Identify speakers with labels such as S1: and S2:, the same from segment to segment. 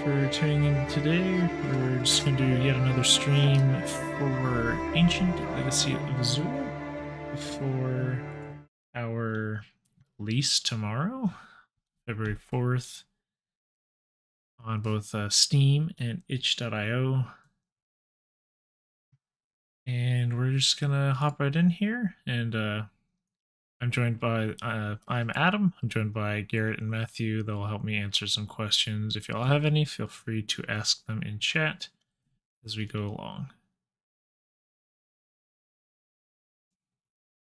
S1: for tuning in today. We're just going to do yet another stream for Ancient Legacy of Azul before our release tomorrow, February 4th, on both Steam and itch.io. And we're just going to hop right in here, and I'm joined by, I'm Adam. I'm joined by Garrett and Matthew. They'll help me answer some questions. If y'all have any, feel free to ask them in chat as we go along.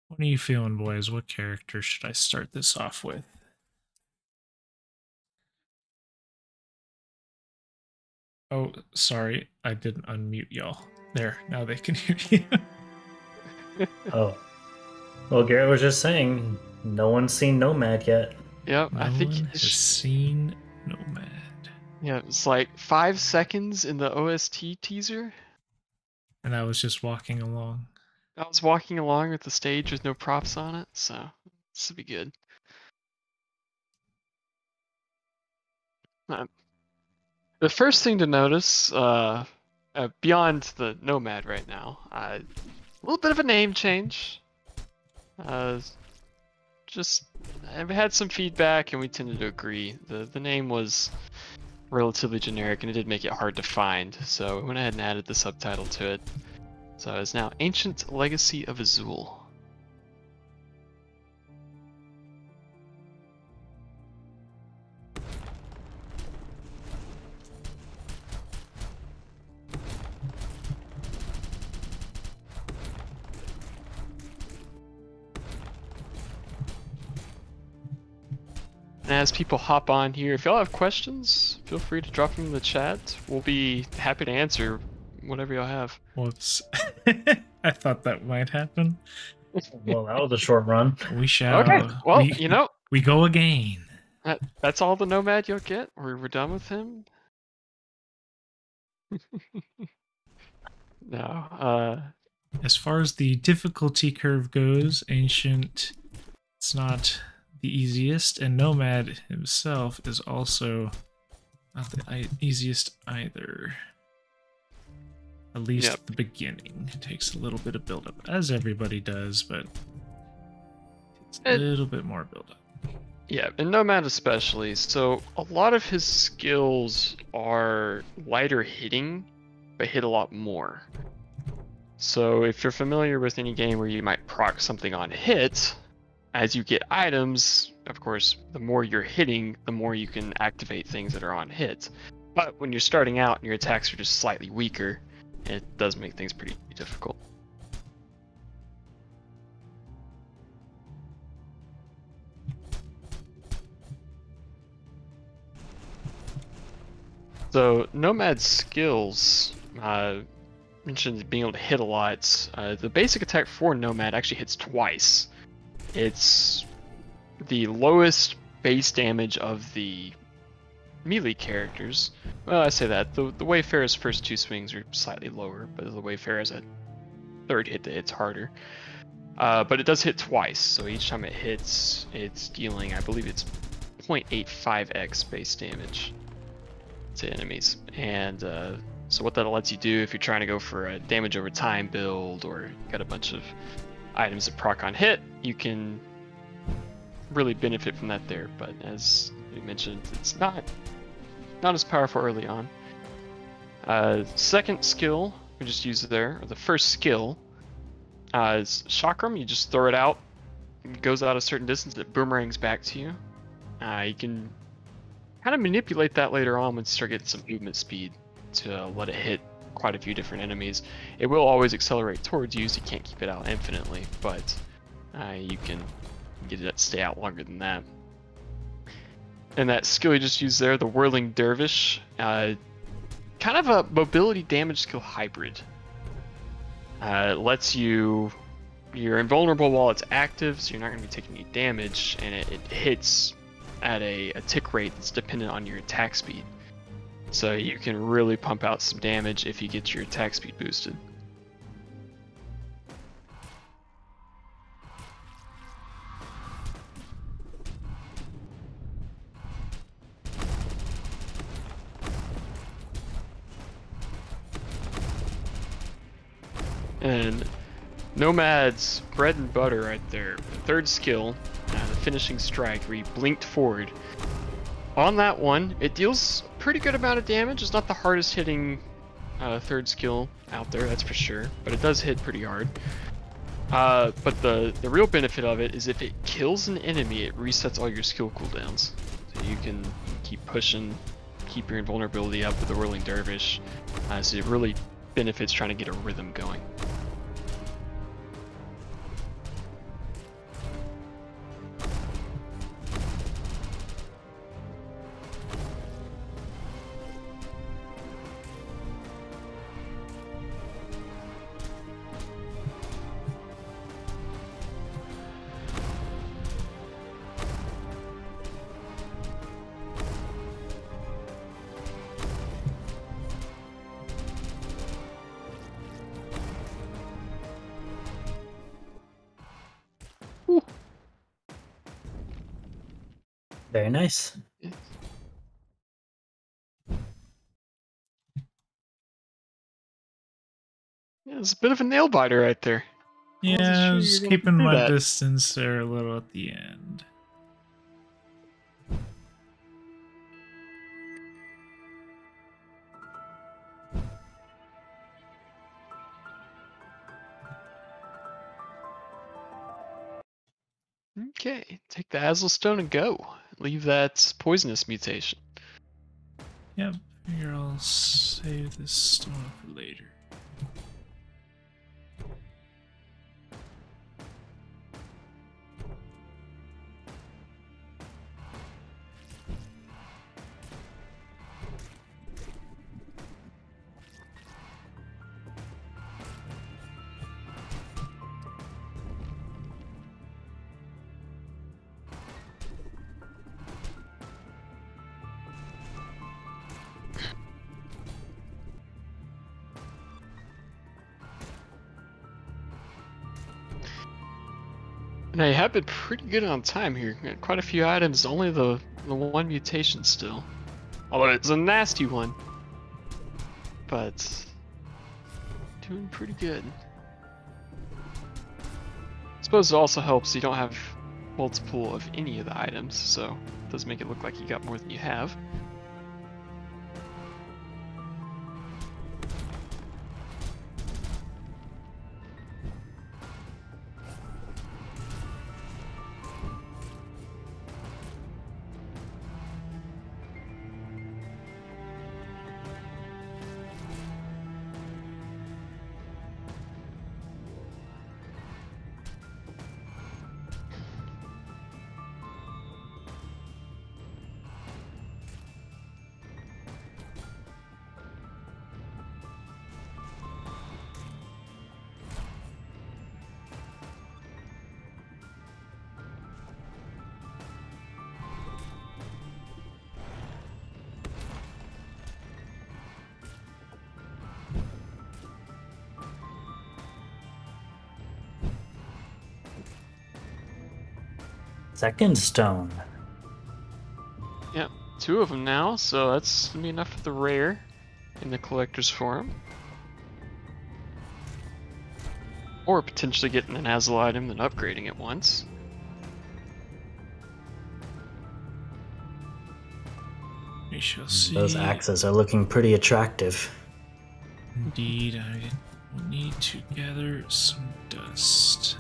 S1: What are you feeling, boys? What character should I start this off with? Oh, sorry. I didn't unmute y'all. There, now they can hear you.
S2: Oh. Well, Garrett was just saying, no one's seen Nomad yet.
S3: Yep,
S1: No
S3: I think
S1: one has seen Nomad.
S3: Yeah, it's like 5 seconds in the OST teaser.
S1: And I was just walking along.
S3: I was walking along with the stage with no props on it, so this will be good. The first thing to notice, beyond the Nomad right now, a little bit of a name change. Just I've had some feedback, and we tended to agree. The name was relatively generic, and it did make it hard to find, so we went ahead and added the subtitle to it. So it's now Ancient Legacy of Azul. And as people hop on here, if y'all have questions, feel free to drop them in the chat. We'll be happy to answer whatever y'all have.
S1: Whoops. I thought that might happen.
S2: Well, that was a short run.
S1: We shall.
S3: Okay, well, you know.
S1: We go again.
S3: That's all the Nomad you'll get? We're done with him? No.
S1: As far as the difficulty curve goes, Ancient, it's not the easiest, and Nomad himself is also not the easiest either. At least at the beginning. It takes a little bit of build-up, as everybody does, but it's a little bit more build-up.
S3: Yeah, and Nomad especially. So a lot of his skills are lighter hitting, but hit a lot more. So if you're familiar with any game where you might proc something on hit, as you get items, of course, the more you're hitting, the more you can activate things that are on hit. But when you're starting out and your attacks are just slightly weaker, it does make things pretty difficult. So Nomad Skills, mentioned being able to hit a lot. The basic attack for Nomad actually hits twice. It's the lowest base damage of the melee characters. Well, I say that. The Wayfarer's first 2 swings are slightly lower, but the Wayfarer has a 3rd hit that hits harder. But it does hit twice, so each time it hits, it's dealing, I believe it's 0.85x base damage to enemies. And so what that lets you do if you're trying to go for a damage over time build, or got a bunch of items that proc on hit, you can really benefit from that there. But as we mentioned, it's not as powerful early on. Second skill we just used there, or the first skill, is Chakram. You just throw it out, it goes out a certain distance, it boomerangs back to you. You can kind of manipulate that later on when you start getting some movement speed to let it hit quite a few different enemies. It will always accelerate towards you, so you can't keep it out infinitely, but you can get it to stay out longer than that. And that skill you just used there, the Whirling Dervish, kind of a mobility damage skill hybrid. It lets you're invulnerable while it's active, so you're not going to be taking any damage, and it hits at a tick rate that's dependent on your attack speed. So you can really pump out some damage if you get your attack speed boosted. And Nomad's bread and butter right there. Third skill, the finishing strike, where he blinked forward. On that one, it deals a pretty good amount of damage. It's not the hardest hitting third skill out there, that's for sure, but it does hit pretty hard. But the real benefit of it is if it kills an enemy, it resets all your skill cooldowns. So you can keep pushing, keep your invulnerability up with the Whirling Dervish. So it really benefits trying to get a rhythm going.
S2: Very nice.
S3: Yeah, it's a bit of a nail biter right there.
S1: Yeah, I was
S3: sure
S1: keeping my
S3: that.
S1: distance there a little at the end.
S3: Okay, take the Azul Stone and go. Leave that poisonous mutation.
S1: Yep, figure I'll save this stone for later.
S3: And I have been pretty good on time here. Got quite a few items, only the one mutation still. Although it's a nasty one. But doing pretty good. I suppose it also helps you don't have multiple of any of the items, so it does make it look like you got more than you have.
S2: Second stone.
S3: Yep, 2 of them now, so that's gonna be enough for the rare in the collector's forum. Or potentially getting an Azul item and upgrading it once.
S1: We shall see.
S2: Those axes are looking pretty attractive.
S1: Indeed, I will need to gather some dust.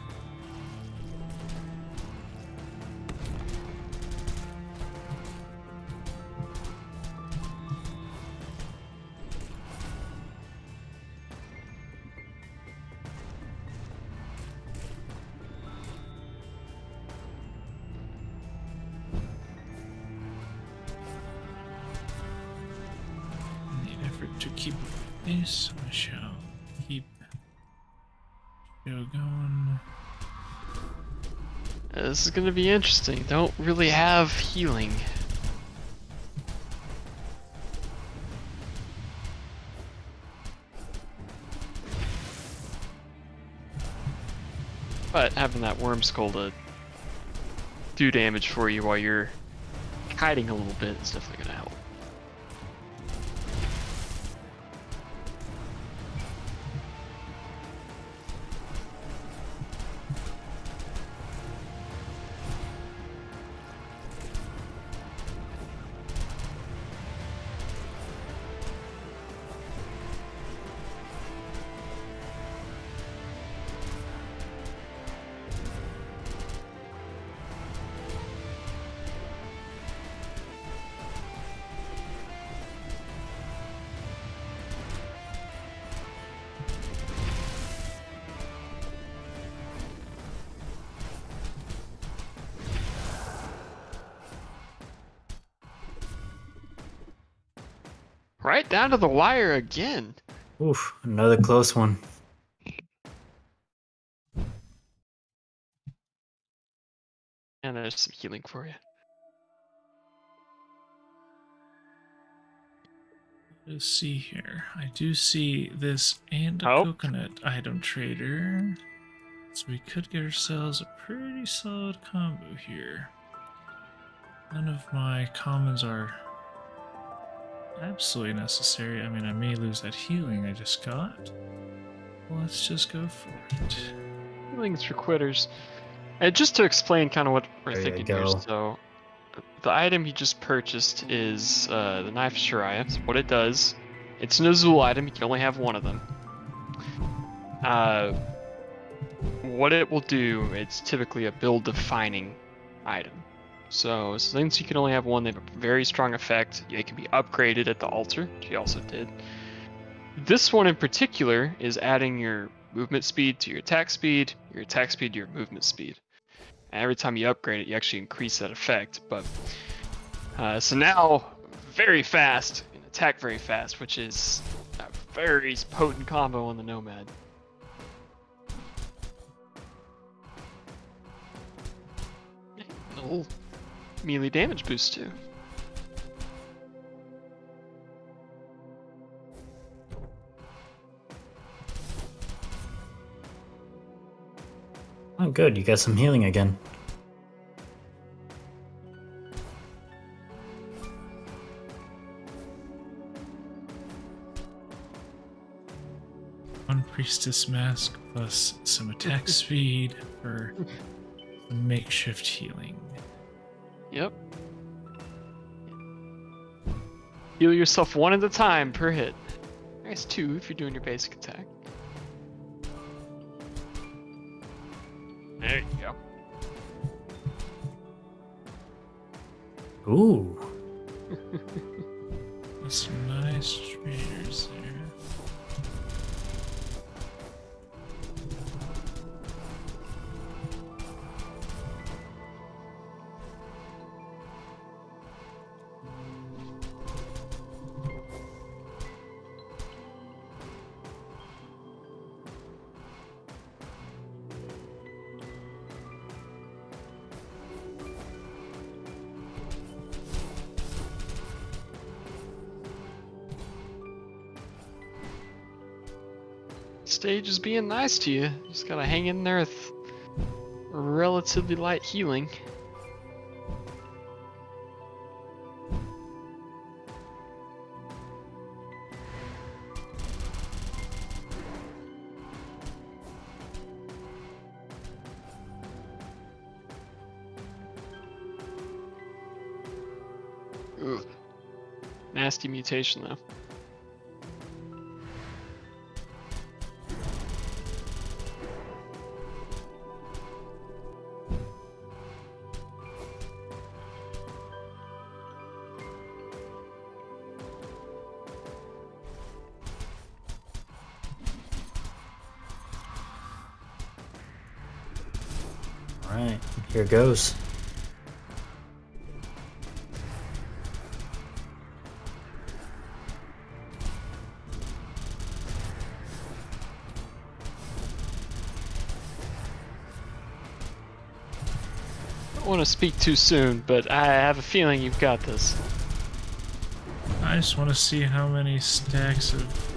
S1: To keep this, I shall keep going.
S3: This is gonna be interesting. Don't really have healing. But having that worm skull to do damage for you while you're hiding a little bit is definitely gonna help. Right down to the wire again.
S2: Oof, another close one.
S3: And there's some healing for you.
S1: Let's see here. I do see this and a
S3: Oh.
S1: coconut item trader. So we could get ourselves a pretty solid combo here. None of my commons are absolutely necessary. I mean, I may lose that healing I just got. Let's just go for it.
S3: Healing's for quitters. And just to explain kind of what we're
S2: There you
S3: thinking here,
S2: go.
S3: so the item you just purchased is the Knife of Shariah. So what it does, it's an Azul item, you can only have one of them. What it will do, it's typically a build-defining item. So since you can only have one, they have a very strong effect. It can be upgraded at the altar, which you also did. This one in particular is adding your movement speed to your attack speed to your movement speed. And every time you upgrade it, you actually increase that effect. But so now, very fast, and attack very fast, which is a very potent combo on the Nomad. A little melee damage boost too.
S2: Oh, good. You got some healing again.
S1: One priestess mask plus some attack speed for the makeshift healing.
S3: Yep. Heal yourself one at a time per hit. Nice, two if you're doing your basic attack. There you go.
S2: Ooh.
S1: There's some nice traders there.
S3: Stage is being nice to you. Just gotta hang in there with relatively light healing. Ugh. Nasty mutation though.
S2: Alright, here goes.
S3: Don't want to speak too soon, but I have a feeling you've got this.
S1: I just want to see how many stacks of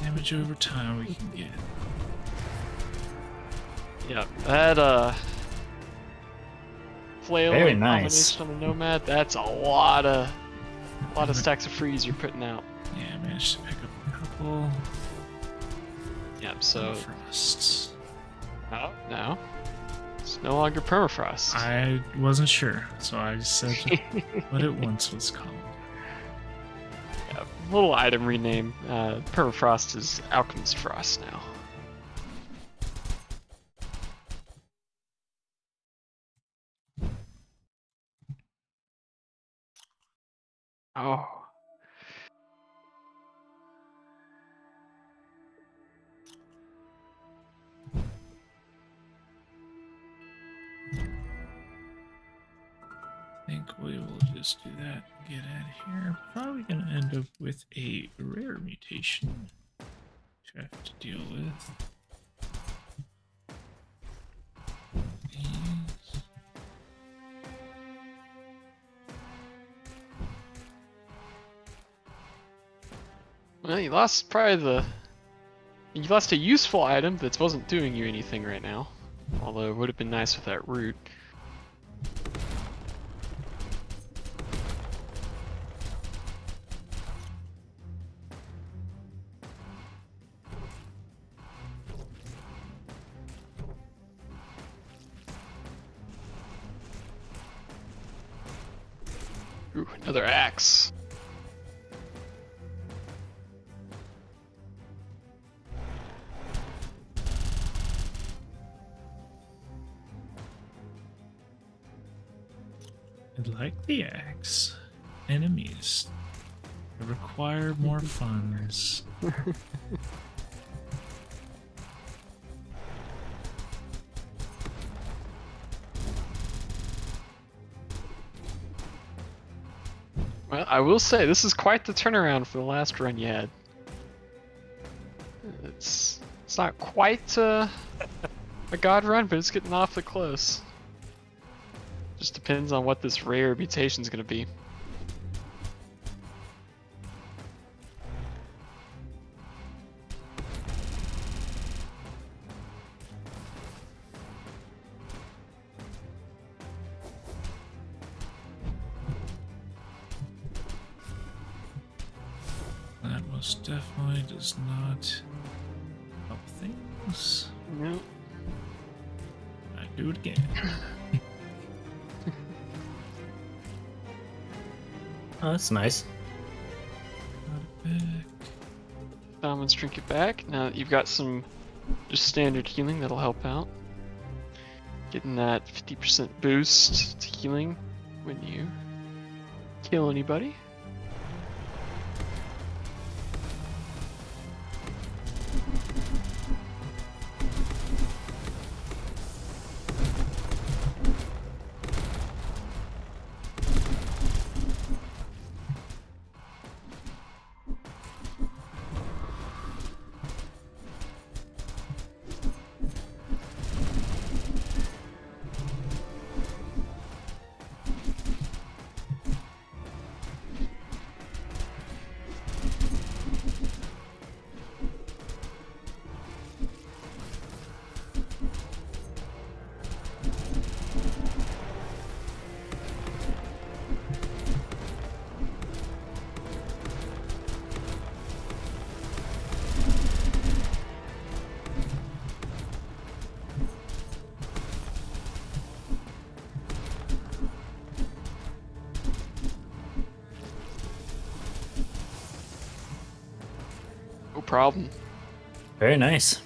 S1: damage over time we can get.
S3: Yeah, that flail
S2: Very
S3: and
S2: nice.
S3: combination on the Nomad, that's a lot of stacks of freeze you're putting out.
S1: Yeah, I managed to pick up a couple.
S3: Yep, so
S1: Frosts.
S3: oh, no. It's no longer permafrost.
S1: I wasn't sure, so I said what it once was called.
S3: Yeah, little item rename. Permafrost is Alchemist Frost now. Oh.
S1: I think we will just do that and get out of here. Probably going to end up with a rare mutation, which I have to deal with. These.
S3: Well, you lost probably you lost a useful item that wasn't doing you anything right now. Although it would have been nice with that root. Ooh, another axe.
S1: And like the axe, enemies require more funds.
S3: Well, I will say, this is quite the turnaround for the last run you had. It's not quite a god run, but it's getting awfully close. Just depends on what this rare mutation is going to be.
S1: That most definitely does not help things.
S3: Nope.
S1: I do it again.
S2: Oh, that's nice.
S1: Got it back.
S3: Shaman's drink it back. Now that you've got some just standard healing, that'll help out. Getting that 50% boost to healing when you kill anybody. No problem.
S2: Very nice.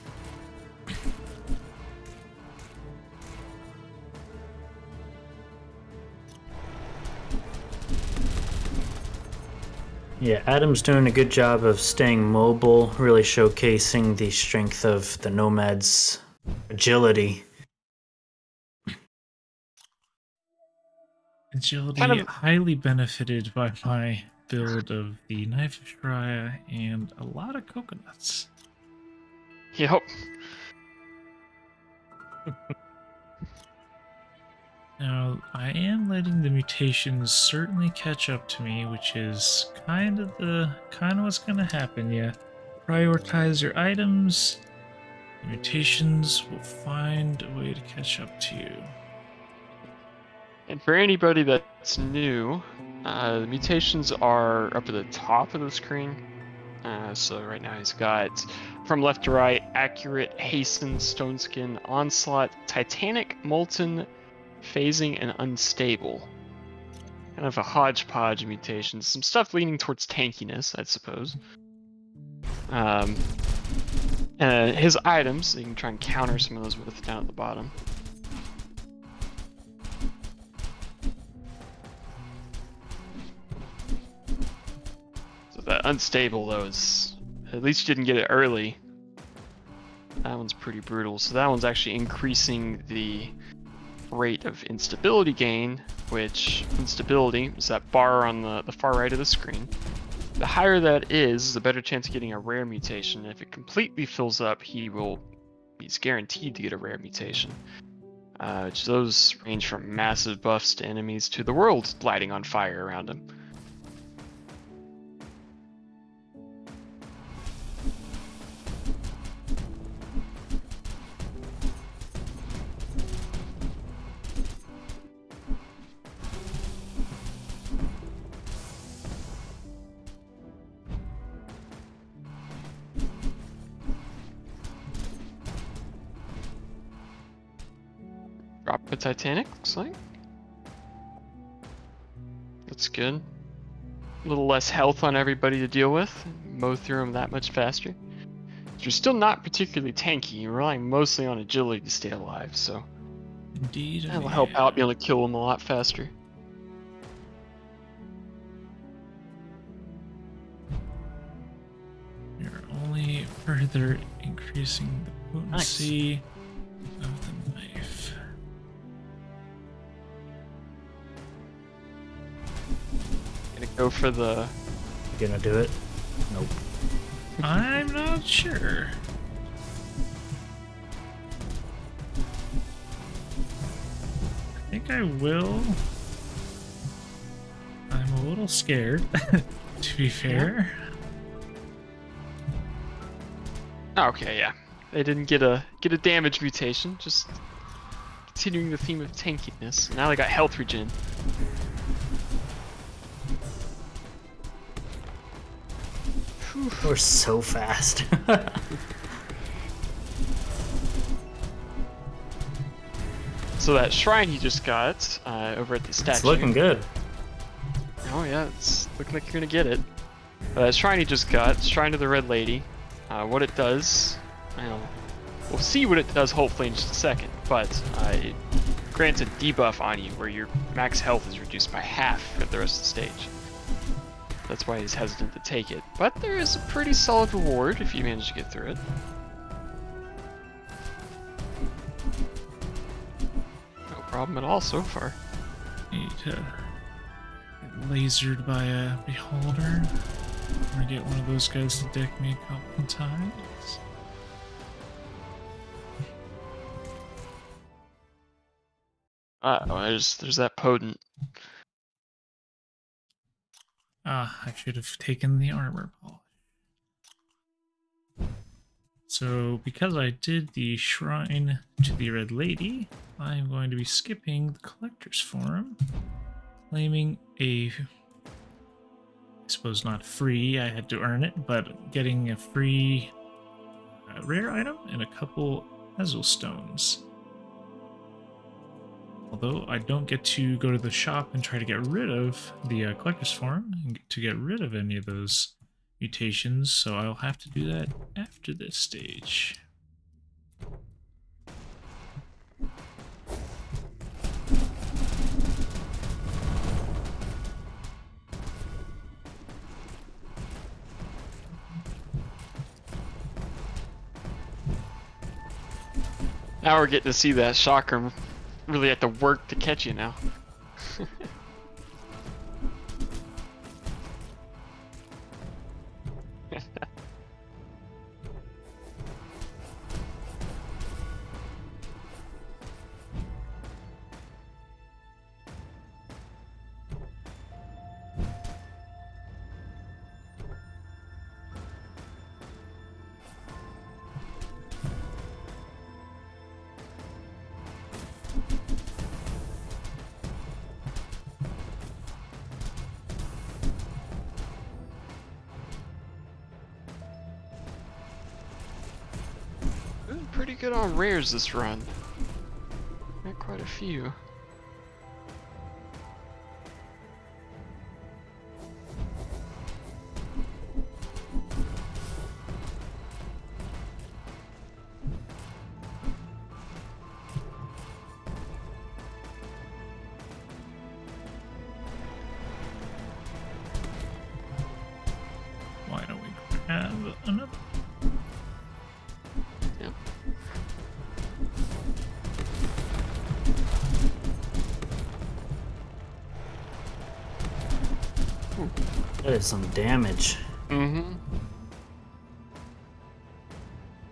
S2: Yeah, Adam's doing a good job of staying mobile, really showcasing the strength of the Nomad's agility.
S1: Agility
S3: Kind of-
S1: highly benefited by my build of the Knife of Shreya and a lot of coconuts.
S3: Yep.
S1: Now, I am letting the mutations certainly catch up to me, which is kind of what's gonna happen. Yeah, prioritize your items. The mutations will find a way to catch up to you.
S3: And for anybody that's new, the mutations are up at the top of the screen. So right now he's got, from left to right, Accurate, Hasten, Stone Skin, Onslaught, Titanic, Molten, Phasing, and Unstable. Kind of a hodgepodge of mutations. Some stuff leaning towards tankiness, I suppose. His items, you can try and counter some of those with down at the bottom. That unstable though is, at least you didn't get it early. That one's pretty brutal. So that one's actually increasing the rate of instability gain, which instability is that bar on the far right of the screen. The higher that is, the better chance of getting a rare mutation. If it completely fills up, he's guaranteed to get a rare mutation. Those range from massive buffs to enemies to the world lighting on fire around him. Drop the Titanic, looks like. That's good. A little less health on everybody to deal with. Mow through them that much faster. You're still not particularly tanky. You're relying mostly on agility to stay alive, so
S1: Indeed.
S3: that'll help out being able to kill them a lot faster.
S1: You're only further increasing the potency of the knife.
S3: Gonna go for the...
S2: You gonna do it? Nope.
S1: I'm not sure. I think I will. I'm a little scared, to be fair.
S3: Okay, yeah. They didn't get a damage mutation, just continuing the theme of tankiness. Now they got health regen.
S2: We're so fast.
S3: So that shrine he just got over at the statue.
S2: It's looking good.
S3: Oh yeah, it's looking like you're gonna get it. That shrine he just got, Shrine of the Red Lady. What it does, we'll see what it does hopefully in just a second, but it grants a debuff on you where your max health is reduced by half for the rest of the stage. That's why he's hesitant to take it, but there is a pretty solid reward if you manage to get through it. No problem at all so far.
S1: Need to get lasered by a beholder. Or get one of those guys to deck me a couple times.
S3: There's that potent.
S1: Ah, I should have taken the armor polish. So, because I did the Shrine to the Red Lady, I'm going to be skipping the Collector's Forum, claiming a, I suppose not free, I had to earn it, but getting a free rare item and a couple Azul stones. Although I don't get to go to the shop and try to get rid of the Collector's Forum to get rid of any of those mutations, so I'll have to do that after this stage.
S3: Now we're getting to see that chakra really have to work to catch you now. Doing pretty good on rares this run. Got quite a few.
S1: Why don't we grab another?
S2: That is some damage.
S3: Mm-hmm.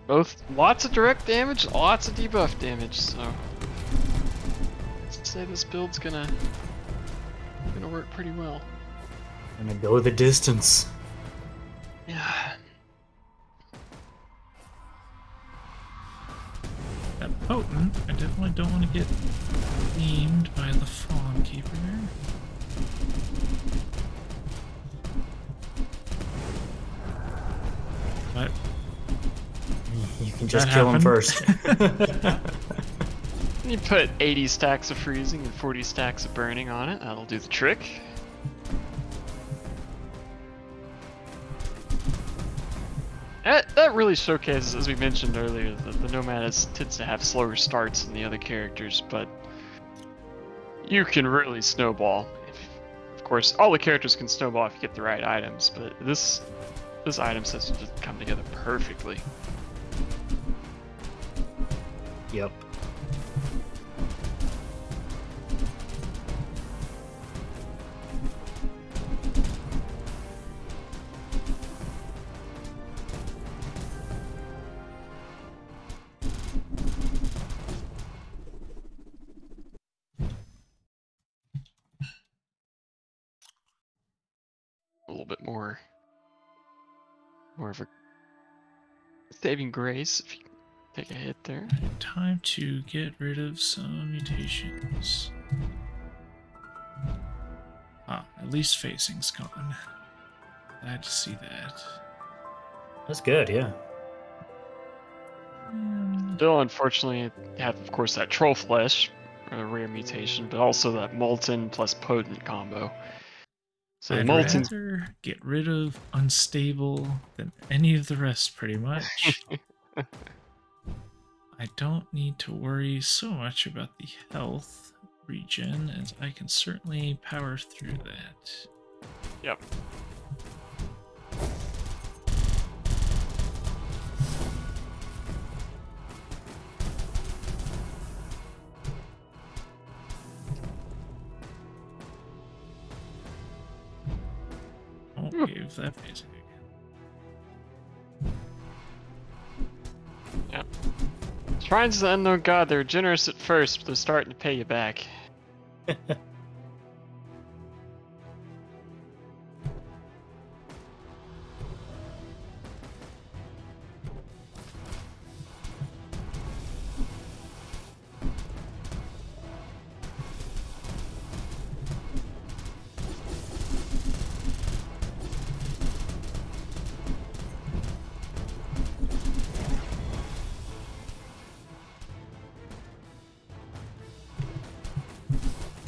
S3: Both lots of direct damage, lots of debuff damage, so let's say this build's gonna work pretty well.
S2: Gonna go the distance.
S3: Yeah.
S1: That potent, I definitely don't want to get themed by the Fawn Keeper. But
S2: You can just
S1: that
S2: kill him
S1: happened.
S2: first.
S3: You put 80 stacks of freezing and 40 stacks of burning on it, that'll do the trick. That really showcases, as we mentioned earlier, that the Nomad tends to have slower starts than the other characters, but you can really snowball. Of course, all the characters can snowball if you get the right items, but this item set to just come together perfectly.
S2: Yep.
S3: A little bit more of a saving grace if you take a hit there.
S1: Time to get rid of some mutations. Ah, at least facing's gone. Glad to see that.
S2: That's good, yeah.
S1: And
S3: Still, unfortunately, you have, of course, that troll flesh, a rare mutation, but also that molten plus potent combo. So the
S1: I'd
S3: molten.
S1: rather get rid of unstable than any of the rest, pretty much. I don't need to worry so much about the health regen, as I can certainly power through that.
S3: Yep.
S1: Oh, gave that phasing again.
S3: Yep. Shrines of the Unknown God, they're generous at first, but they're starting to pay you back.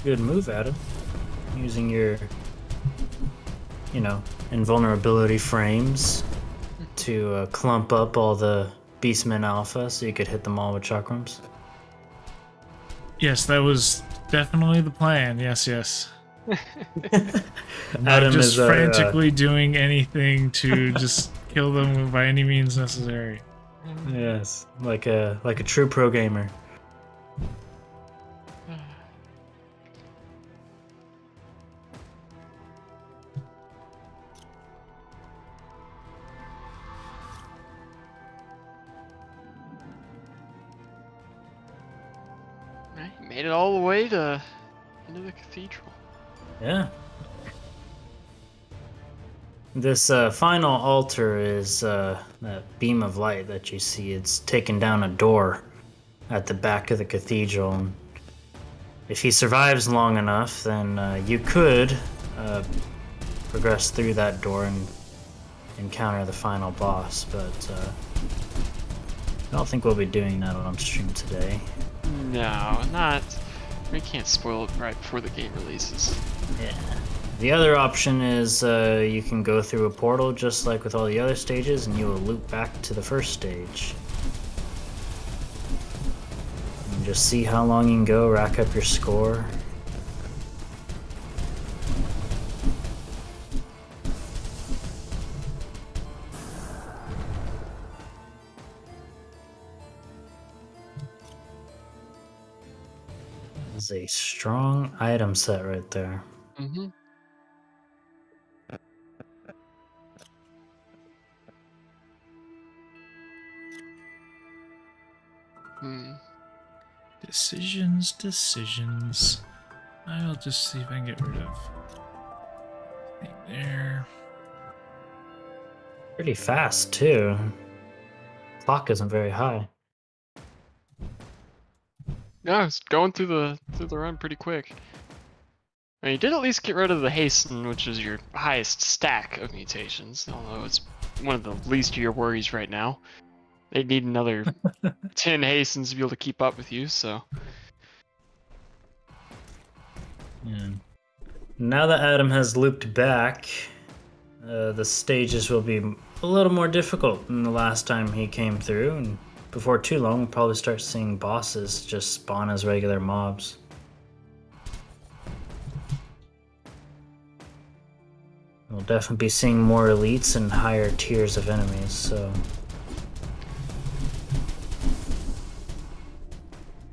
S2: Good move, Adam. Using your, invulnerability frames to clump up all the Beastmen Alpha so you could hit them all with chakrams.
S1: Yes, that was definitely the plan. Yes, yes. Not
S2: Adam
S1: just
S2: is our,
S1: frantically doing anything to just kill them by any means necessary.
S2: yes, like a true pro gamer.
S3: Right, made it all the way to into the cathedral.
S2: Yeah. This final altar is that beam of light that you see. It's taken down a door at the back of the cathedral. And if he survives long enough, then you could progress through that door and encounter the final boss. But I don't think we'll be doing that on stream today.
S3: No, not. We can't spoil it right before the game releases.
S2: Yeah. The other option is you can go through a portal just like with all the other stages, and you will loop back to the first stage. And just see how long you can go, rack up your score. That's a strong item set right there.
S3: Mm-hmm.
S1: Decisions. I'll just see if I can get rid of thing there.
S2: Pretty fast too. Clock isn't very high.
S3: Yeah, it's going through the run pretty quick. I mean, you did at least get rid of the hasten, which is your highest stack of mutations, although it's one of the least of your worries right now. They'd need another 10 hastens to be able to keep up with you, so.
S2: Yeah. Now that Adam has looped back, the stages will be a little more difficult than the last time he came through, and before too long we'll probably start seeing bosses just spawn as regular mobs. We'll definitely be seeing more elites and higher tiers of enemies, so...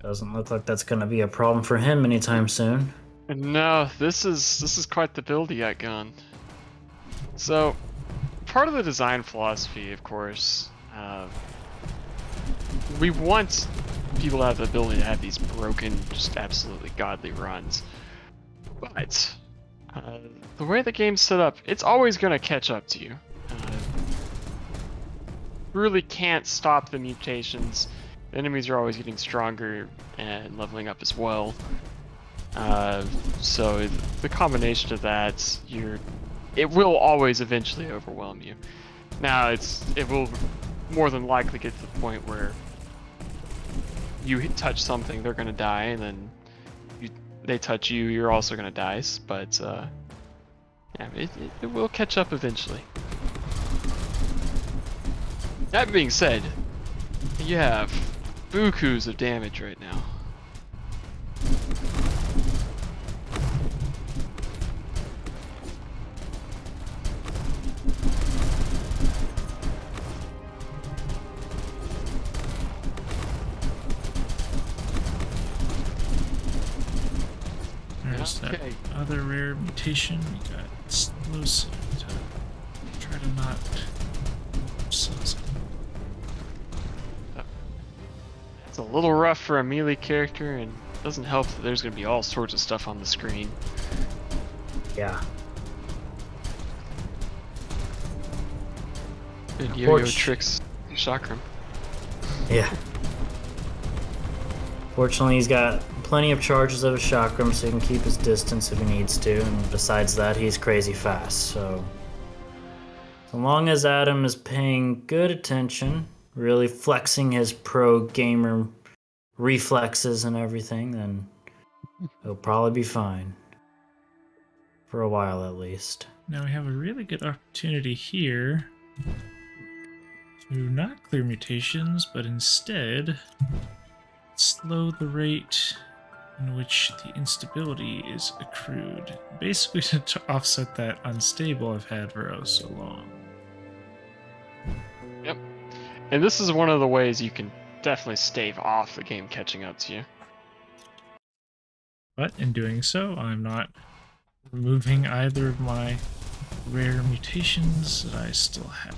S2: Doesn't look like that's gonna be a problem for him anytime soon.
S3: No, this is quite the build he got going. So, part of the design philosophy, of course, we want people to have the ability to have these broken, just absolutely godly runs. But the way the game's set up, it's always going to catch up to you. Really can't stop the mutations. The enemies are always getting stronger and leveling up as well. So the combination of that, it will always eventually overwhelm you. Now it will more than likely get to the point where you touch something, they're gonna die, and then they touch you, you're also gonna die. But yeah, it will catch up eventually. That being said, you have bukus of damage right now.
S1: There's that other rare mutation. We got explosive to try to not ourselves.
S3: It's a little rough for a melee character, and it doesn't help that there's going to be all sorts of stuff on the screen.
S2: Yeah.
S3: Good yo-yo tricks, chakram.
S2: Yeah. Fortunately, he's got plenty of charges of his chakram, so he can keep his distance if he needs to, and besides that, he's crazy fast, so... So long as Adam is paying good attention, really flexing his pro gamer reflexes and everything, then he'll probably be fine. For a while, at least.
S1: Now we have a really good opportunity here to not clear mutations, but instead slow the rate in which the instability is accrued. Basically to offset that unstable I've had for oh so long.
S3: Yep. And this is one of the ways you can definitely stave off the game catching up to you.
S1: But in doing so, I'm not removing either of my rare mutations that I still have.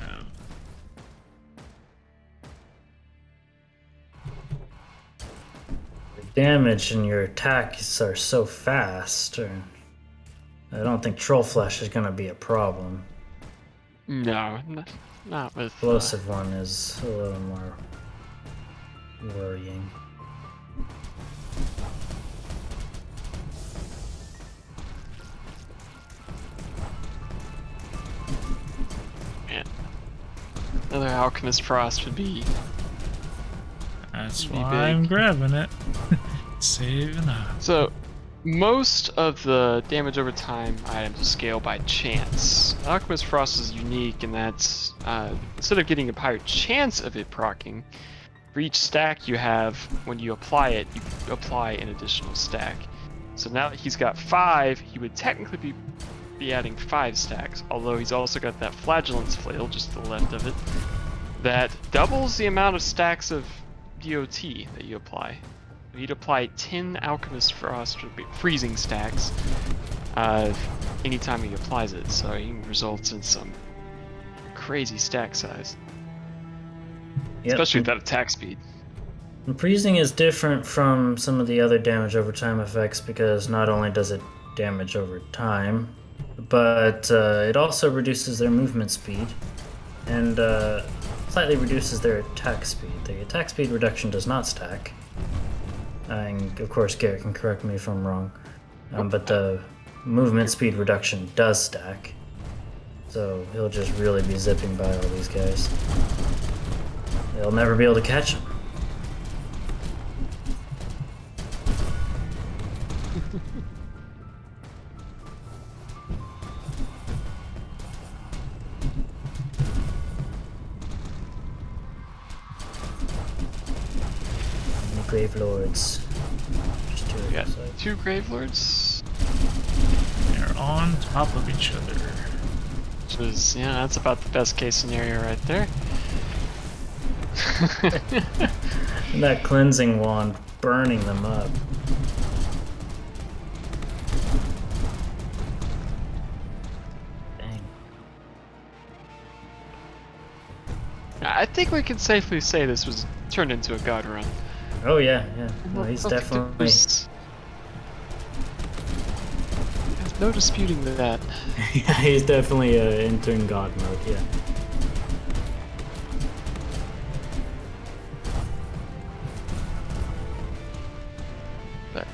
S2: Damage and your attacks are so fast. I don't think Troll Flesh is going to be a problem.
S3: No, not with...
S2: Explosive one is a little more worrying.
S3: Man. Another Alchemist Frost would be...
S1: That's why I'm grabbing it. Saving up.
S3: So, most of the damage over time items will scale by chance. Alchemist Frost is unique in that instead of getting a higher chance of it proccing, for each stack you have, when you apply it, you apply an additional stack. So now that he's got 5, he would technically be adding 5 stacks, although he's also got that Flagellance Flail just to the left of it, that doubles the amount of stacks of DOT that you apply. He'd apply 10 Alchemist Frost freezing stacks anytime he applies it, so it results in some crazy stack size. Yep. Especially with that attack speed.
S2: And freezing is different from some of the other damage over time effects because not only does it damage over time, but it also reduces their movement speed and slightly reduces their attack speed. The attack speed reduction does not stack. And of course, Garrett can correct me if I'm wrong. But the movement speed reduction does stack. So he'll just really be zipping by all these guys. They'll never be able to catch him. Grave Lords. Just two
S3: We got
S2: of them, so-
S3: 2 Grave Lords.
S1: They're on top of each other.
S3: Which is, yeah, that's about the best case scenario right there.
S2: And that cleansing wand burning them up. Dang.
S3: I think we can safely say this was turned into a god run.
S2: Oh yeah, yeah. No, he's
S3: Okay,
S2: definitely.
S3: there's no disputing that.
S2: Yeah, he's definitely entering God mode. Yeah.
S3: But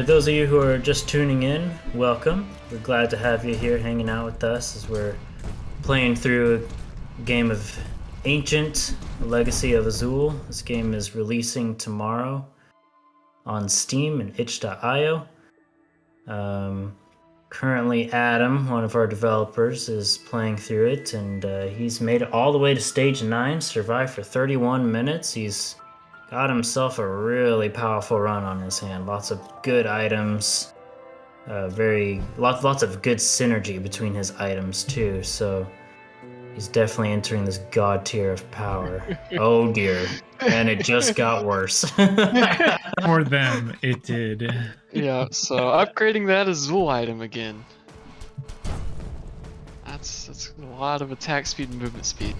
S2: Those of you who are just tuning in, welcome. We're glad to have you here hanging out with us as we're playing through a game of Ancient, The Legacy of Azul. This game is releasing tomorrow on Steam and itch.io. Currently, Adam, one of our developers, is playing through it, and he's made it all the way to stage 9, survived for 31 minutes. He's got himself a really powerful run on his hand. Lots of good items, lots of good synergy between his items too. So he's definitely entering this god tier of power. Oh dear, and it just got worse.
S1: For them, it did.
S3: yeah, so upgrading that Azul item again. That's a lot of attack speed and movement speed.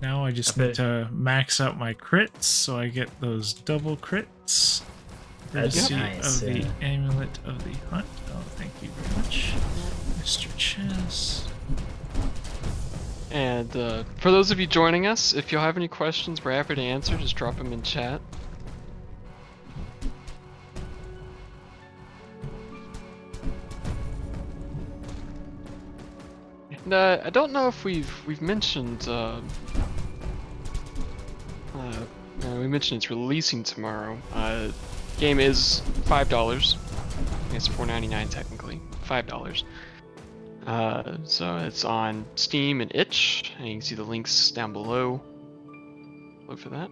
S1: Now I just need to max out my crits so I get those double crits. Courtesy
S2: nice,
S1: of the
S2: yeah.
S1: Amulet of the Hunt. Oh, thank you very much, Mr. Chess.
S3: And for those of you joining us, if you have any questions, we're happy to answer. Just drop them in chat. And I don't know if we've mentioned. We mentioned it's releasing tomorrow. Game is $5. I guess $4.99 technically. $5. So it's on Steam and itch, and you can see the links down below. Look for that.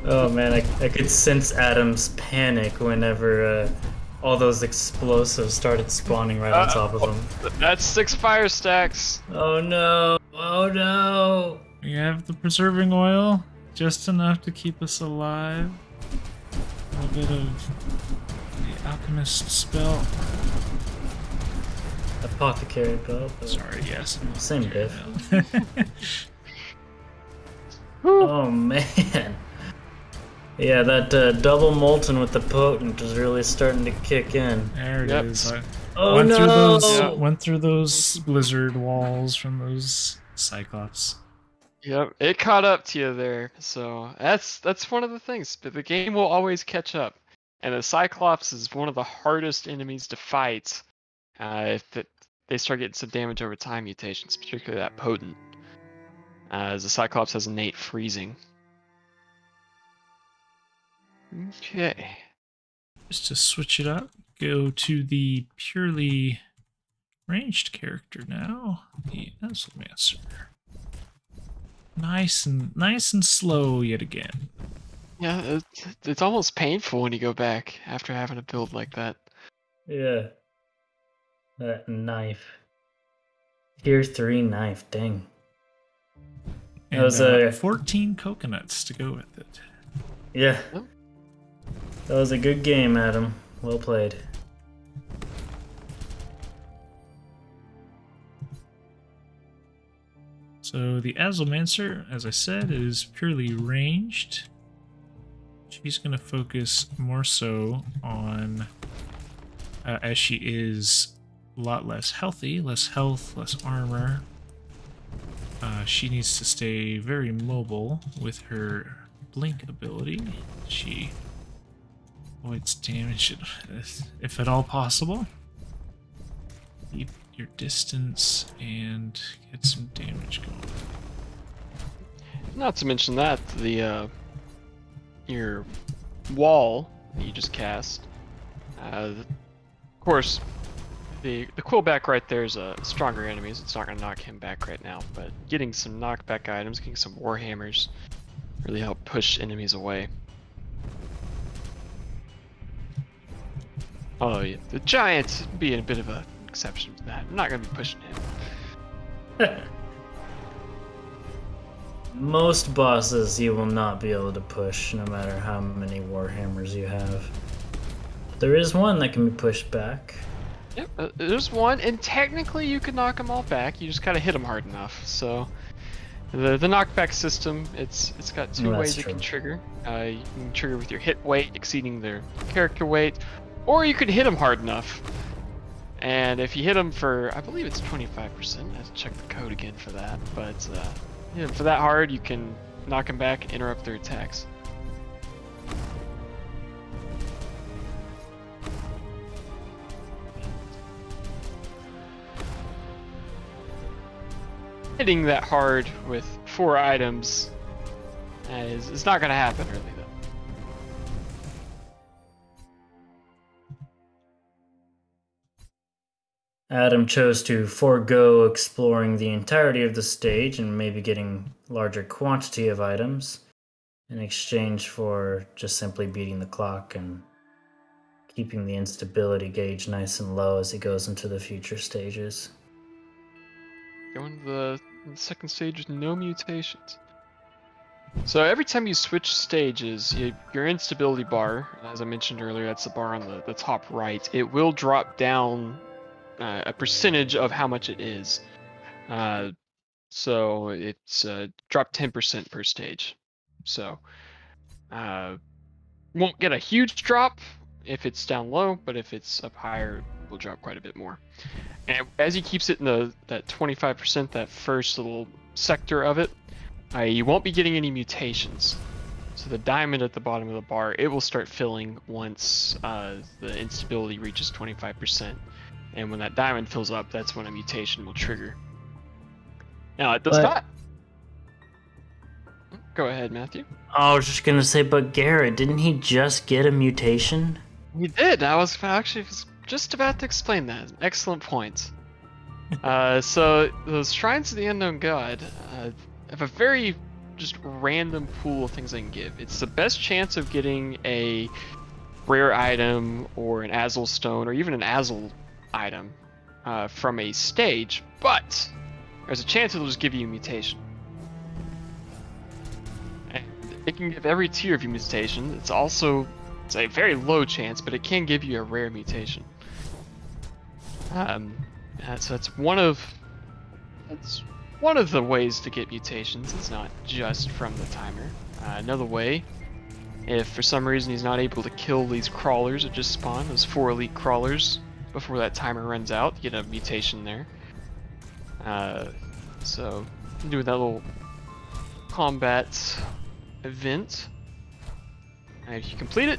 S2: Oh man, I could sense Adam's panic whenever all those explosives started spawning right on top of him.
S3: That's 6 fire stacks.
S2: Oh no! Oh no!
S1: We have the preserving oil, just enough to keep us alive. A little bit of the alchemist spell.
S2: Apothecary belt.
S1: Sorry, yes.
S2: Same diff. Oh man. Yeah, that double molten with the potent is really starting to kick in.
S1: There it
S3: Yep.
S1: is. I
S2: Oh
S1: went
S2: no!
S1: through those went through those blizzard walls from those cyclops.
S3: Yep, it caught up to you there. So that's one of the things. But the game will always catch up, and the Cyclops is one of the hardest enemies to fight. If they start getting some damage over time mutations, particularly that potent. As the Cyclops has innate freezing. Okay.
S1: Just to switch it up, go to the purely ranged character now, the Azul. Nice and slow yet again.
S3: Yeah, it's almost painful when you go back after having a build like that.
S2: Yeah. That knife. Tier 3 knife, dang. That
S1: And
S2: was a
S1: 14 coconuts to go with it.
S2: yeah.
S3: Yep.
S2: That was a good game, Adam. Well played.
S1: So the Azulmancer, as I said, is purely ranged. She's going to focus more so on, as she is a lot less healthy, less health, less armor. She needs to stay very mobile with her blink ability. She avoids damage if at all possible. Keep your distance and get some damage going.
S3: Not to mention that the your wall that you just cast. Of course, the quill back right there is a stronger enemies. It's not gonna knock him back right now, but getting some knockback items, getting some warhammers, really help push enemies away. Oh yeah, the giant being a bit of an exception to that. I'm not gonna be pushing him.
S2: Most bosses you will not be able to push, no matter how many warhammers you have. There is one that can be pushed back.
S3: Yep, there's one, and technically you could knock them all back. You just gotta hit them hard enough. So the knockback system, it's got two ways it can trigger. You can trigger with your hit weight exceeding their character weight, or you could hit them hard enough. And if you hit them for, I believe it's 25%. I have to check the code again for that. But yeah, for that hard, you can knock them back, interrupt their attacks. Hitting that hard with 4 items is not going to happen really though.
S2: Adam chose to forego exploring the entirety of the stage and maybe getting larger quantity of items in exchange for just simply beating the clock and keeping the instability gauge nice and low as he goes into the future stages.
S3: Going to the second stage with no mutations. So every time you switch stages, your instability bar, as I mentioned earlier, that's the bar on the top right, it will drop down a percentage of how much it is. So it's dropped 10% per stage. So won't get a huge drop if it's down low, but if it's up higher, it will drop quite a bit more. And as he keeps it in that 25%, that first little sector of it, you won't be getting any mutations. So the diamond at the bottom of the bar, it will start filling once the instability reaches 25%. And when that diamond fills up, that's when a mutation will trigger. Now it does not. Go ahead, Matthew.
S2: I was just gonna say, but Garrett, didn't he just get a mutation?
S3: He did. I was actually just about to explain that. Excellent point. So those shrines of the unknown god have a very just random pool of things they can give. It's the best chance of getting a rare item or an Azul stone or even an Azul item from a stage, but there's a chance it'll just give you a mutation. And it can give every tier of your mutation. It's a very low chance, but it can give you a rare mutation. So that's one of the ways to get mutations. It's not just from the timer. Another way, if for some reason he's not able to kill these crawlers that just spawn, those 4 elite crawlers, before that timer runs out, you get a mutation there. So do that little combat event. And if you complete it,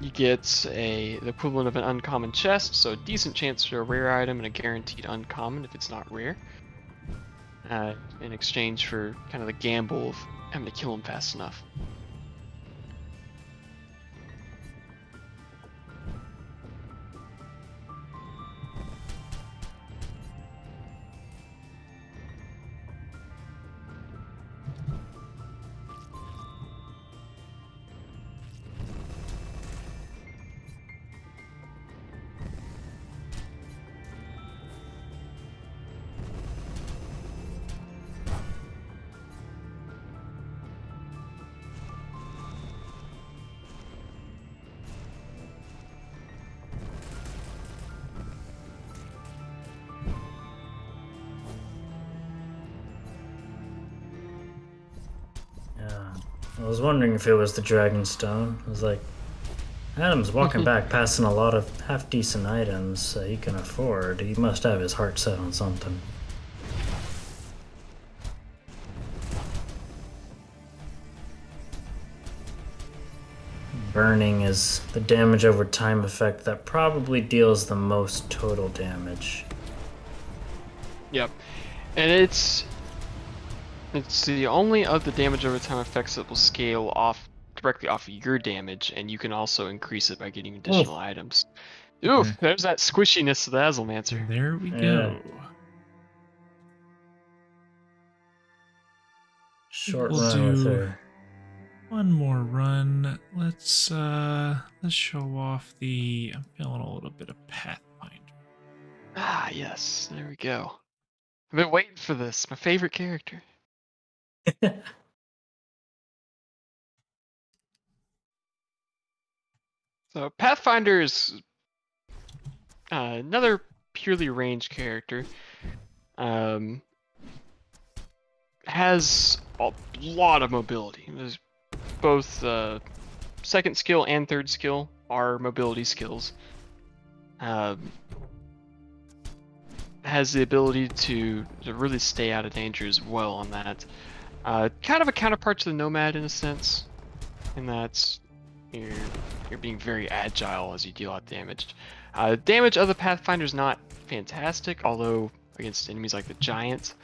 S3: you get the equivalent of an uncommon chest, so a decent chance for a rare item and a guaranteed uncommon if it's not rare. In exchange for kind of the gamble of having to kill him fast enough.
S2: I was wondering if it was the Dragonstone. I was like, Adam's walking back, passing a lot of half-decent items he can afford. He must have his heart set on something. Burning is the damage over time effect that probably deals the most total damage.
S3: Yep, and it's the only of the damage over time effects that will scale off directly off of your damage, and you can also increase it by getting additional items. Ooh, there's that squishiness of the Azulmancer.
S1: There we go.
S2: Short
S1: We'll
S2: run with
S1: do
S2: her.
S1: one more run. Let's show off the. I'm feeling a little bit of Pathfinder.
S3: Ah, yes, there we go. I've been waiting for this. My favorite character. So Pathfinder is another purely ranged character. Has a lot of mobility. There's both second skill and third skill are mobility skills. Has the ability to really stay out of danger as well on that. Kind of a counterpart to the Nomad in a sense, in that you're being very agile as you deal out damage. Damage of the Pathfinder is not fantastic, although against enemies like the Giant,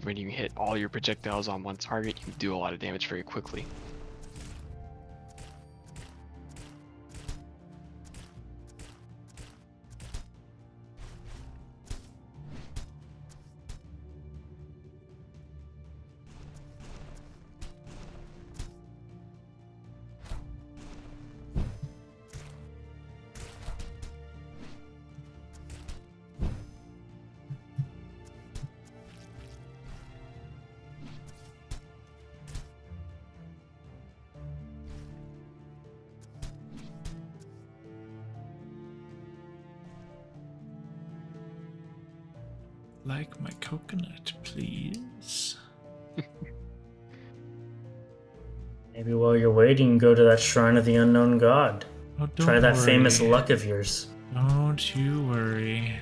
S3: when you hit all your projectiles on one target, you can do a lot of damage very quickly.
S1: Like my coconut, please.
S2: Maybe while you're waiting, go to that Shrine of the Unknown God.
S1: Oh, don't
S2: Try that
S1: worry.
S2: famous luck of yours.
S1: Don't you worry.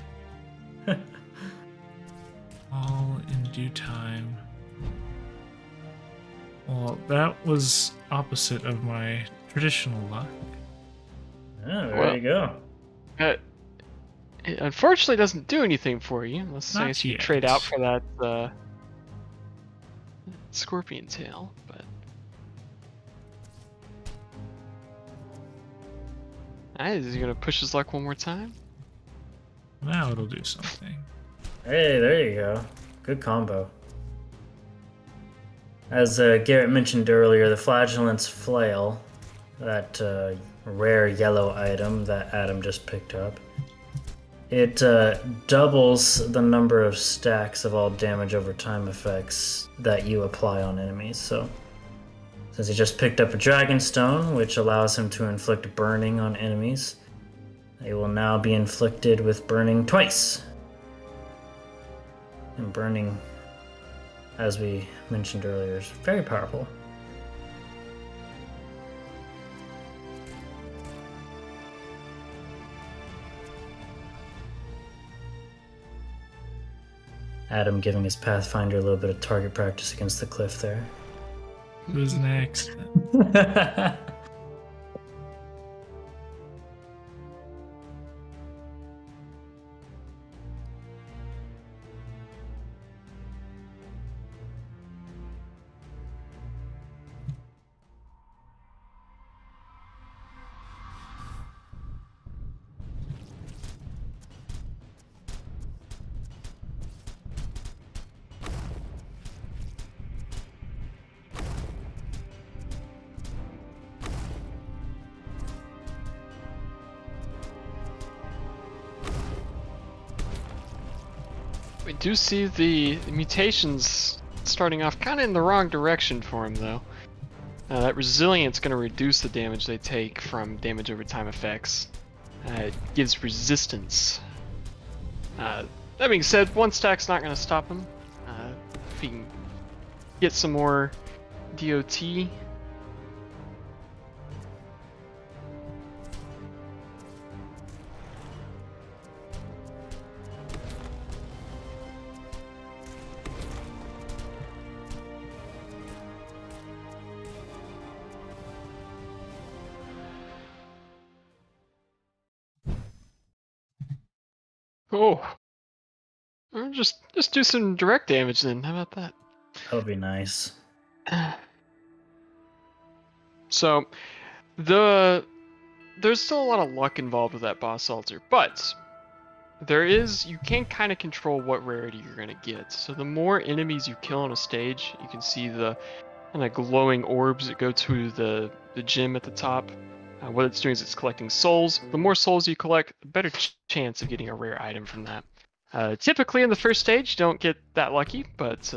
S1: All in due time. Well, that was opposite of my traditional luck.
S2: Oh, there you go.
S3: It unfortunately doesn't do anything for you, unless I
S1: Not
S3: guess you
S1: yet.
S3: trade out for that scorpion tail, but... Alright, is he gonna push his luck one more time?
S1: Now it'll do something.
S2: Hey, there you go. Good combo. As Garrett mentioned earlier, the Flagellant's Flail, that rare yellow item that Adam just picked up, it doubles the number of stacks of all damage over time effects that you apply on enemies. So, since he just picked up a Dragonstone, which allows him to inflict burning on enemies, they will now be inflicted with burning twice. And burning, as we mentioned earlier, is very powerful. Adam giving his Pathfinder a little bit of target practice against the cliff there.
S1: Who's next?
S3: We do see the mutations starting off kind of in the wrong direction for him, though. That resilience going to reduce the damage they take from damage over time effects. It gives resistance. That being said, one stack's not going to stop him. If he can get some more DOT Oh, just do some direct damage then. How about that?
S2: That would be nice.
S3: So, there's still a lot of luck involved with that boss altar, but you can kind of control what rarity you're gonna get. So the more enemies you kill on a stage, you can see the kind of glowing orbs that go to the gym at the top. What it's doing is it's collecting souls. The more souls you collect, the better chance of getting a rare item from that. Typically in the first stage, you don't get that lucky, but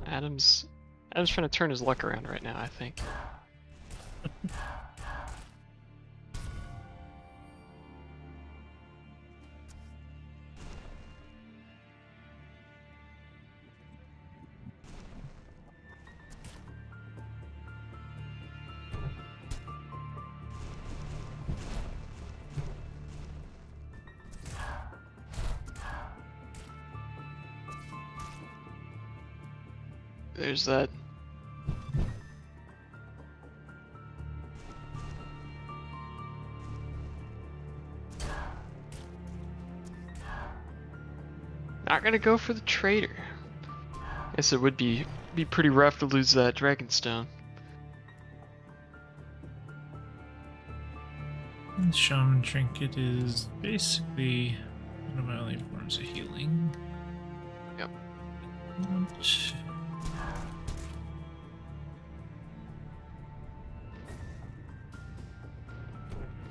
S3: Adam's trying to turn his luck around right now, I think. There's that. Not gonna go for the traitor. Guess it would be pretty rough to lose that Dragonstone.
S1: And Shaman Trinket is basically one of my only forms of healing.
S3: Yep.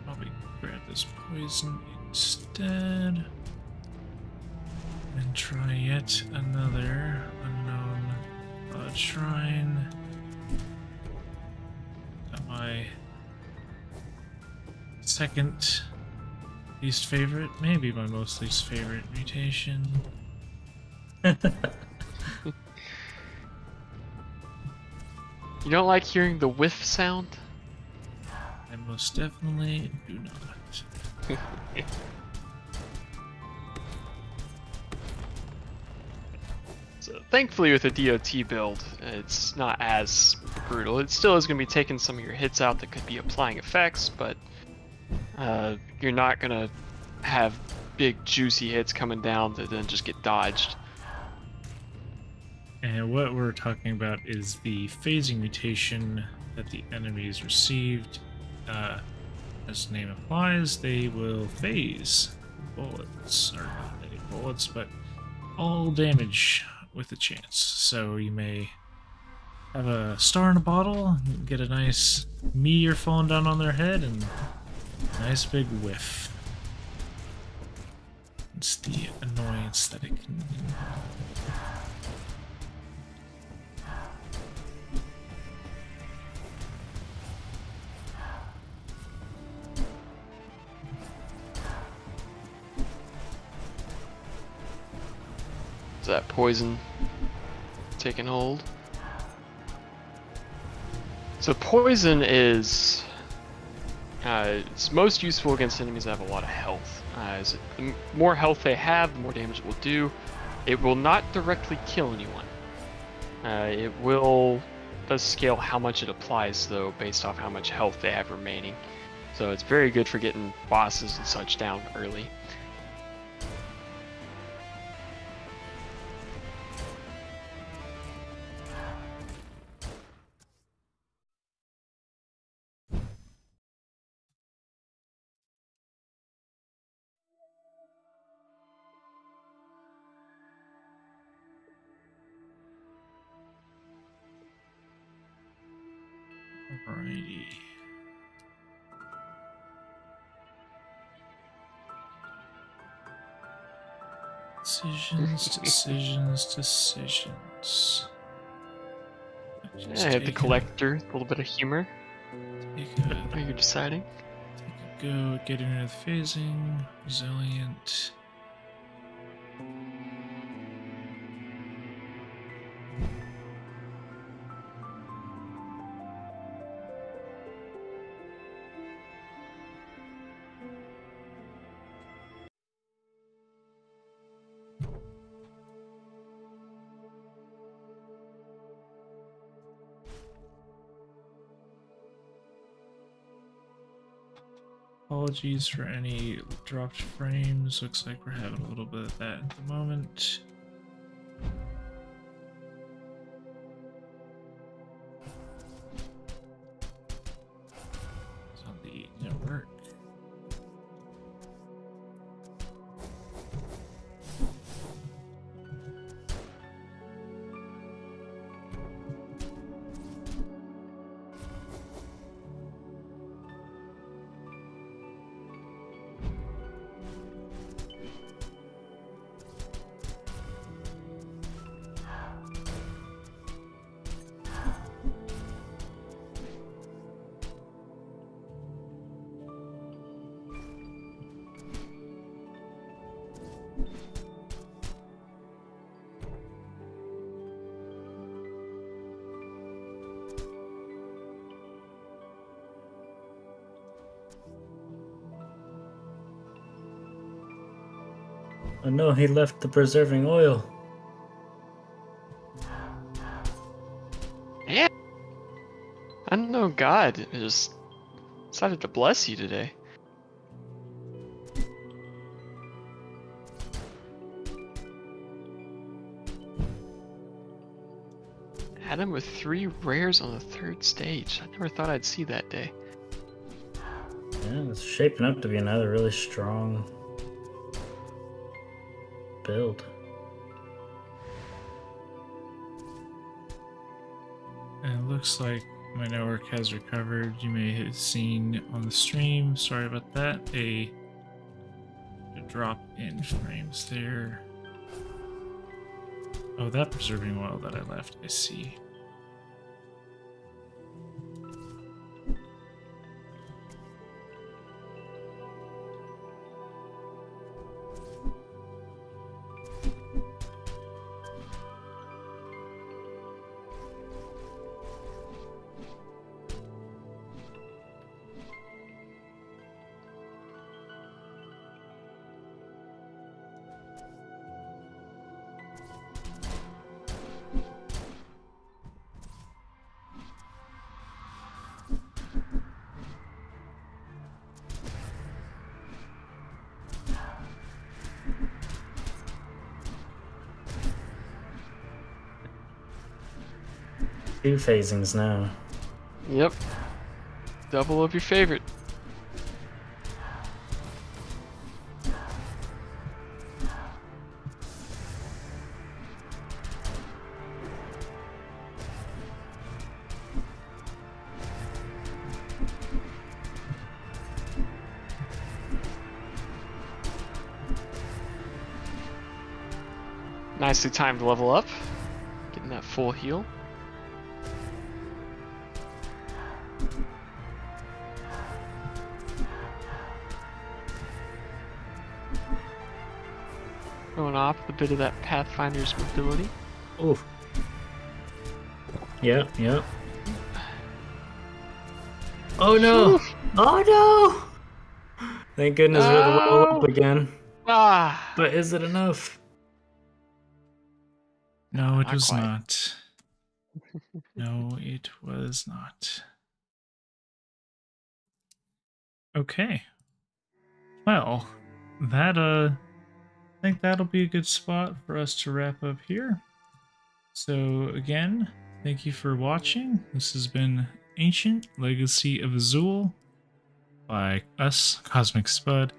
S1: Probably grab this poison instead. And try yet another unknown blood shrine. My second least favorite, maybe my most least favorite mutation.
S3: You don't like hearing the whiff sound?
S1: I most definitely do not.
S3: So thankfully with a DOT build, it's not as brutal. It still is going to be taking some of your hits out that could be applying effects, but you're not going to have big juicy hits coming down that then just get dodged.
S1: And what we're talking about is the phasing mutation that the enemies received. As the name implies, they will phase bullets, or not any bullets, but all damage with a chance. So you may have a star in a bottle, get a nice meteor falling down on their head, and a nice big whiff. It's the annoyance that it can do.
S3: Is that poison taking hold? So poison is it's most useful against enemies that have a lot of health. The more health they have, the more damage it will do. It will not directly kill anyone. Does scale how much it applies though, based off how much health they have remaining. So it's very good for getting bosses and such down early.
S1: Alrighty. Decisions.
S3: I have the collector, a little bit of humor. Are you deciding?
S1: Take a go at getting rid of the phasing. Resilient. Apologies for any dropped frames. Looks like we're having a little bit of that at the moment. It's on the network.
S2: Oh no, he left the preserving oil.
S3: Yeah. I don't know, God just decided to bless you today. Had him with 3 rares on the 3rd stage. I never thought I'd see that day.
S2: Yeah, it's shaping up to be another really strong build.
S1: And it looks like my network has recovered. You may have seen on the stream, sorry about that, a drop in frames there. Oh, that preserving oil that I left, I see.
S2: Two phasings now.
S3: Yep. Double of your favorite. Nicely timed level up. Getting that full heal. Going off with a bit of that Pathfinder's mobility.
S2: Ooh. Yeah, yeah. Oh no! Oh no! Thank goodness we're the level up again.
S3: Ah!
S2: But is it enough?
S1: No, it
S3: Not
S1: was
S3: quite.
S1: not. No, it was not. Okay. Well, that I think that'll be a good spot for us to wrap up here. So again, thank you for watching. This has been Ancient Legacy of Azul by us, Cosmic Spud,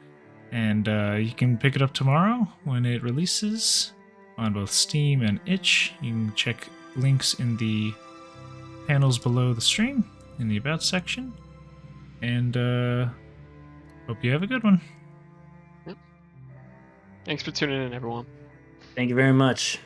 S1: and you can pick it up tomorrow when it releases on both Steam and itch. You can check links in the panels below the stream in the About section, and hope you have a good one.
S3: Thanks for tuning in, everyone.
S2: Thank you very much.